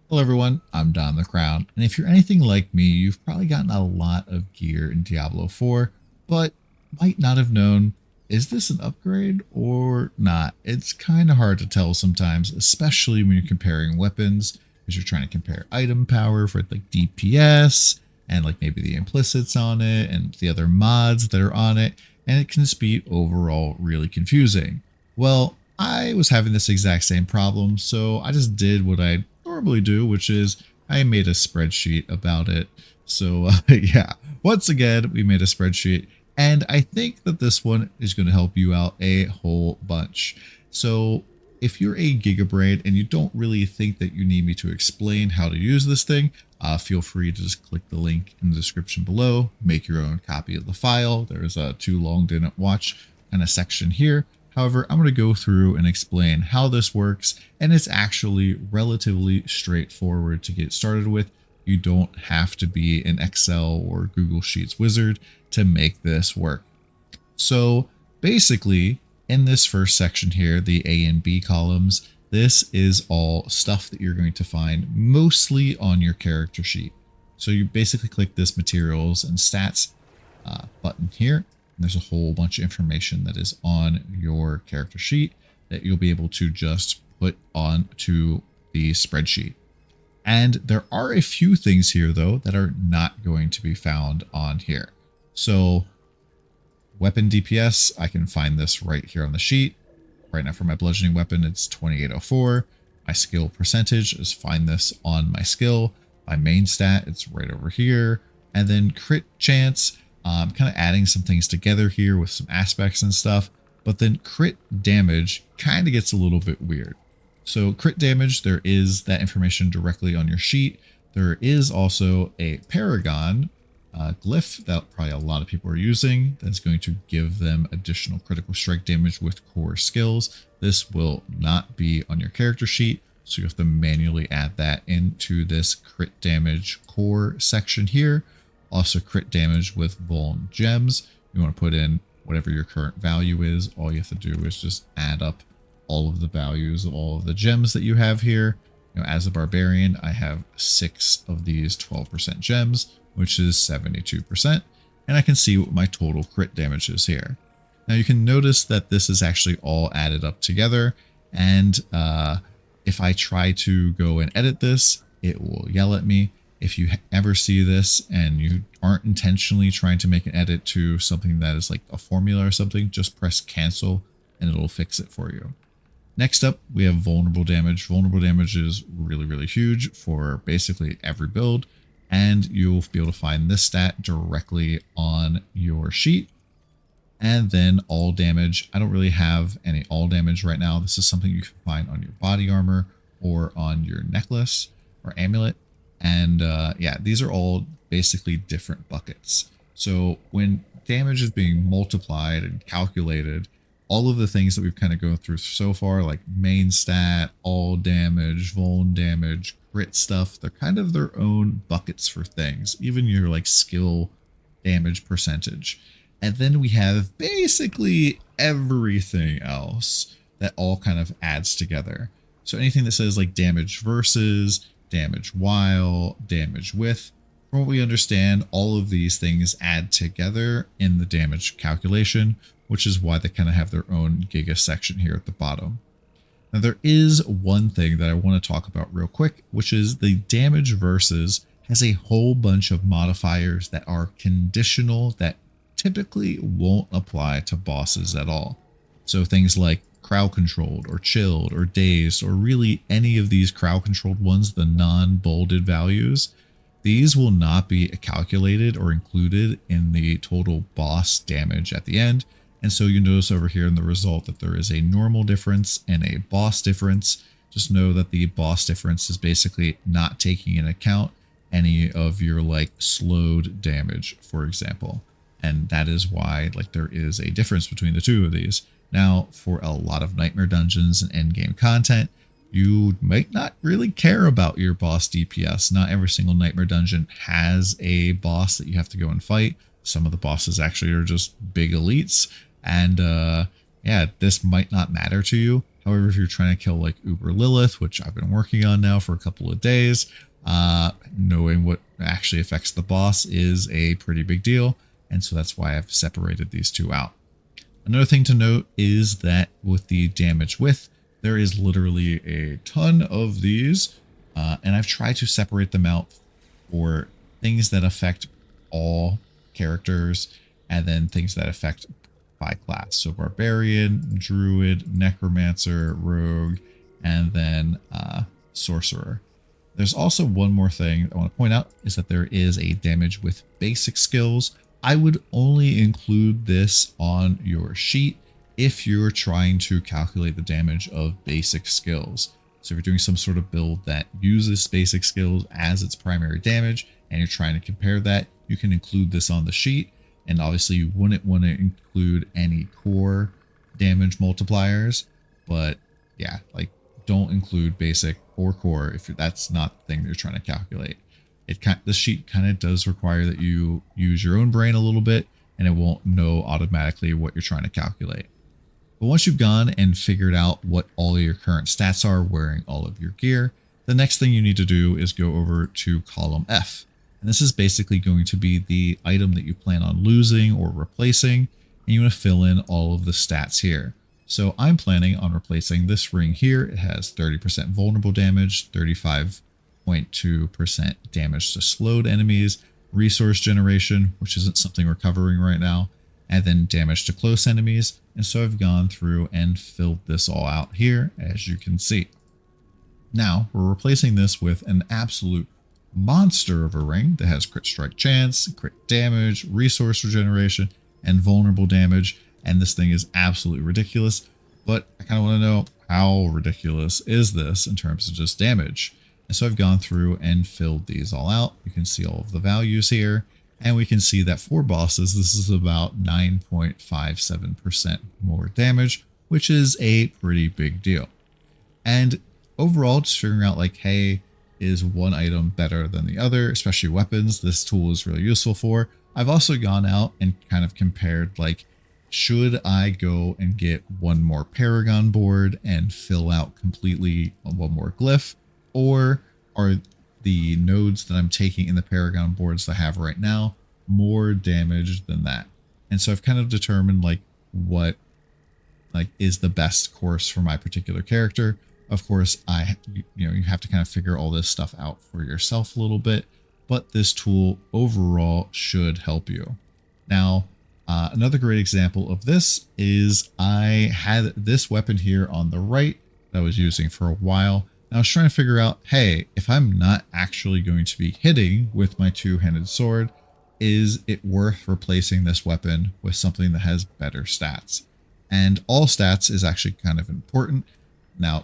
Hello everyone, I'm DonTheCrown, and if you're anything like me, you've probably gotten a lot of gear in Diablo 4, but might not have known, is this an upgrade or not? It's kind of hard to tell sometimes, especially when you're comparing weapons, because you're trying to compare item power for like DPS, and like maybe the implicits on it, and the other mods that are on it, and it can just be overall really confusing. Well, I was having this exact same problem, so I just did what I normally do, which is I made a spreadsheet about it. So yeah, once again, we made a spreadsheet, and I think that this one is going to help you out a whole bunch. So if you're a Gigabrain and you don't really think that you need me to explain how to use this thing, feel free to just click the link in the description below, make your own copy of the file. There's a too long didn't watch kind of section here. However, I'm going to go through and explain how this works, and it's actually relatively straightforward to get started with. You don't have to be an Excel or Google Sheets wizard to make this work. So basically, in this first section here, the A and B columns, this is all stuff that you're going to find mostly on your character sheet. So you basically click this materials and stats button here. There's a whole bunch of information that is on your character sheet that you'll be able to just put onto the spreadsheet. And there are a few things here, though, that are not going to be found on here. So weapon DPS, I can find this right here on the sheet. Right now for my bludgeoning weapon, it's 2804. My skill percentage is find this on my skill. My main stat, it's right over here. And then crit chance, kind of adding some things together here with some aspects and stuff, but then crit damage kind of gets a little bit weird. So crit damage, there is that information directly on your sheet. There is also a paragon glyph that probably a lot of people are using that's going to give them additional critical strike damage with core skills. This will not be on your character sheet, so you have to manually add that into this crit damage core section here. Also crit damage with Vuln gems. You want to put in whatever your current value is. All you have to do is just add up all of the values of all of the gems that you have here. You know, as a barbarian, I have 6 of these 12% gems, which is 72%. And I can see what my total crit damage is here. Now you can notice that this is actually all added up together. And if I try to go and edit this, it will yell at me. If you ever see this and you aren't intentionally trying to make an edit to something that is like a formula or something, just press cancel and it'll fix it for you. Next up, we have vulnerable damage. Vulnerable damage is really, really huge for basically every build, and you'll be able to find this stat directly on your sheet. And then all damage. I don't really have any all damage right now. This is something you can find on your body armor or on your necklace or amulet. And yeah, these are all basically different buckets. So when damage is being multiplied and calculated, all of the things that we've kind of gone through so far, like main stat, all damage, vuln damage, crit stuff, they're kind of their own buckets for things, even your like skill damage percentage. And then we have basically everything else that all kind of adds together. So anything that says like damage versus, damage while, damage with. From what we understand, all of these things add together in the damage calculation, which is why they kind of have their own giga section here at the bottom. Now there is one thing that I want to talk about real quick, which is the damage versus has a whole bunch of modifiers that are conditional that typically won't apply to bosses at all. So things like crowd controlled or chilled or dazed, or really any of these crowd controlled ones, the non-bolded values, these will not be calculated or included in the total boss damage at the end. And so you notice over here in the result that there is a normal difference and a boss difference. Just know that the boss difference is basically not taking into account any of your like slowed damage, for example. And that is why like there is a difference between the two of these. Now, for a lot of nightmare dungeons and endgame content, you might not really care about your boss DPS. Not every single nightmare dungeon has a boss that you have to go and fight. Some of the bosses actually are just big elites. And yeah, this might not matter to you. However, if you're trying to kill like Uber Lilith, which I've been working on now for a couple of days, knowing what actually affects the boss is a pretty big deal. And so that's why I've separated these two out. Another thing to note is that with the damage width, there is literally a ton of these, and I've tried to separate them out for things that affect all characters and then things that affect by class. So Barbarian, Druid, Necromancer, Rogue, and then Sorcerer. There's also one more thing I want to point out is that there is a damage with basic skills. I would only include this on your sheet if you're trying to calculate the damage of basic skills. So if you're doing some sort of build that uses basic skills as its primary damage and you're trying to compare that, you can include this on the sheet. And obviously you wouldn't want to include any core damage multipliers, but yeah, like don't include basic or core if that's not the thing you're trying to calculate. The sheet kind of does require that you use your own brain a little bit, and it won't know automatically what you're trying to calculate. But once you've gone and figured out what all of your current stats are wearing all of your gear, the next thing you need to do is go over to column F. And this is basically going to be the item that you plan on losing or replacing, and you want to fill in all of the stats here. So I'm planning on replacing this ring here. It has 30% vulnerable damage, 35.2% damage to slowed enemies, resource generation, which isn't something we're covering right now, and then damage to close enemies. And so I've gone through and filled this all out here, as you can see. Now we're replacing this with an absolute monster of a ring that has crit strike chance, crit damage, resource regeneration, and vulnerable damage. And this thing is absolutely ridiculous, but I kind of want to know how ridiculous is this in terms of just damage. And so I've gone through and filled these all out. You can see all of the values here, and we can see that for bosses, this is about 9.57% more damage, which is a pretty big deal. And overall, just figuring out like, hey, is one item better than the other, especially weapons, this tool is really useful for. I've also gone out and kind of compared like, should I go and get one more paragon board and fill out completely one more glyph, or are the nodes that I'm taking in the paragon boards that I have right now more damage than that? And so I've kind of determined like what like is the best course for my particular character. Of course, you have to kind of figure all this stuff out for yourself a little bit, but this tool overall should help you. Now, another great example of this is I had this weapon here on the right that I was using for a while. And I was trying to figure out, hey, if I'm not actually going to be hitting with my two-handed sword, is it worth replacing this weapon with something that has better stats? And all stats is actually kind of important. Now,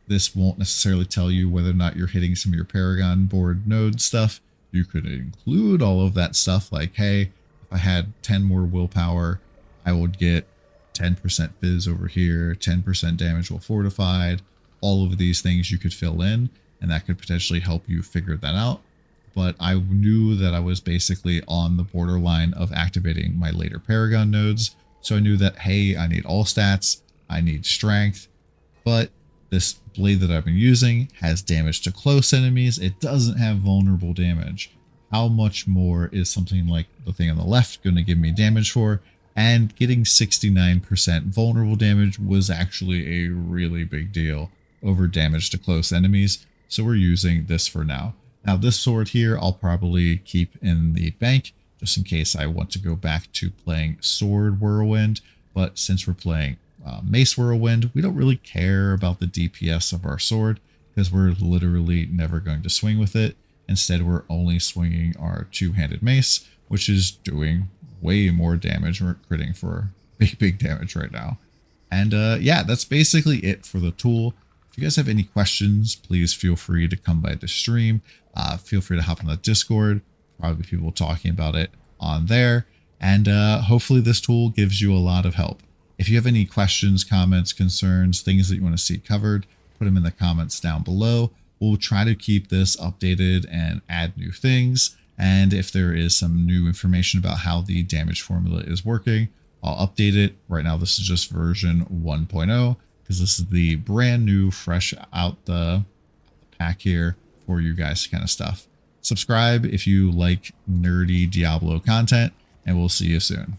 this won't necessarily tell you whether or not you're hitting some of your paragon board node stuff. You could include all of that stuff like, hey, if I had 10 more willpower, I would get 10% fizz over here, 10% damage while fortified. All of these things you could fill in, and that could potentially help you figure that out. But I knew that I was basically on the borderline of activating my later paragon nodes. So I knew that, hey, I need all stats, I need strength, but this blade that I've been using has damage to close enemies. It doesn't have vulnerable damage. How much more is something like the thing on the left going to give me damage for? And getting 69% vulnerable damage was actually a really big deal over damage to close enemies. So we're using this for now. Now this sword here, I'll probably keep in the bank just in case I want to go back to playing Sword Whirlwind. But since we're playing Mace Whirlwind, we don't really care about the DPS of our sword because we're literally never going to swing with it. Instead, we're only swinging our two-handed mace, which is doing way more damage. We're critting for big damage right now. And yeah, that's basically it for the tool. If you guys have any questions, please feel free to come by the stream. Feel free to hop on the Discord. Probably people talking about it on there. And hopefully this tool gives you a lot of help. If you have any questions, comments, concerns, things that you want to see covered, put them in the comments down below. We'll try to keep this updated and add new things. And if there is some new information about how the damage formula is working, I'll update it. Right now, this is just version 1.0 because because this is the brand new, fresh out the pack here for you guys kind of stuff. Subscribe if you like nerdy Diablo content, and we'll see you soon.